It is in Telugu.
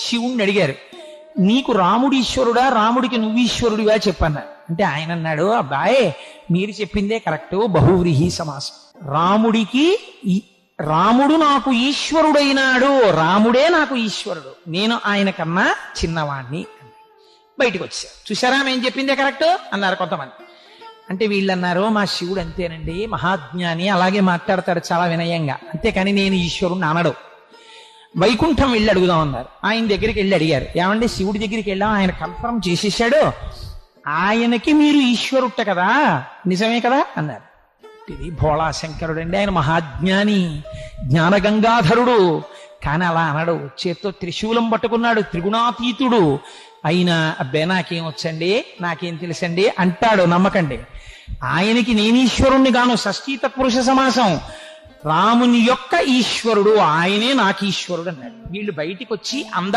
శివుణ్ణి అడిగారు, నీకు రాముడు ఈశ్వరుడా, రాముడికి నువ్వు ఈశ్వరుడివా చెప్పన్నారు. అంటే ఆయన అన్నాడు, అబ్బాయే మీరు చెప్పిందే కరెక్టు, బహువ్రీహి సమాసం. రాముడు నాకు ఈశ్వరుడైనాడు, రాముడే నాకు ఈశ్వరుడు, నేను ఆయన కన్నా చిన్నవాణ్ణి. బయటకు వచ్చారు. చూసారా మేము చెప్పిందే కరెక్ట్ అన్నారు కొంతమంది. అంటే వీళ్ళు అన్నారు, మా శివుడు అంతేనండి, మహాజ్ఞాని, అలాగే మాట్లాడతాడు చాలా వినయంగా, అంతేకాని నేను ఈశ్వరుణ్ణి అనడు. వైకుంఠం వెళ్ళి అడుగుదాం అన్నారు. ఆయన దగ్గరికి వెళ్ళి అడిగారు, ఏమంటే శివుడి దగ్గరికి వెళ్ళాం, ఆయన కన్ఫర్మ్ చేసేసాడు, ఆయనకి మీరు ఈశ్వరుట్ట కదా, నిజమే కదా అన్నారు. ఇది భోళాశంకరుడు అండి, ఆయన మహాజ్ఞాని, జ్ఞానగంగాధరుడు, కానీ అలా అనడు. చేత్తో త్రిశూలం పట్టుకున్నాడు, త్రిగుణాతీతుడు అయినా అబ్బే నాకేం వచ్చండి, నాకేం తెలుసండి అంటాడు. నమ్మకండి, ఆయనకి నేను ఈశ్వరుణ్ణి గాను, షష్ఠీ తత్పురుష సమాసం, రాముని యొక్క ఈశ్వరుడు ఆయనే నాకు ఈశ్వరుడు అన్నాడు. వీళ్ళు బయటికి వచ్చి అందరూ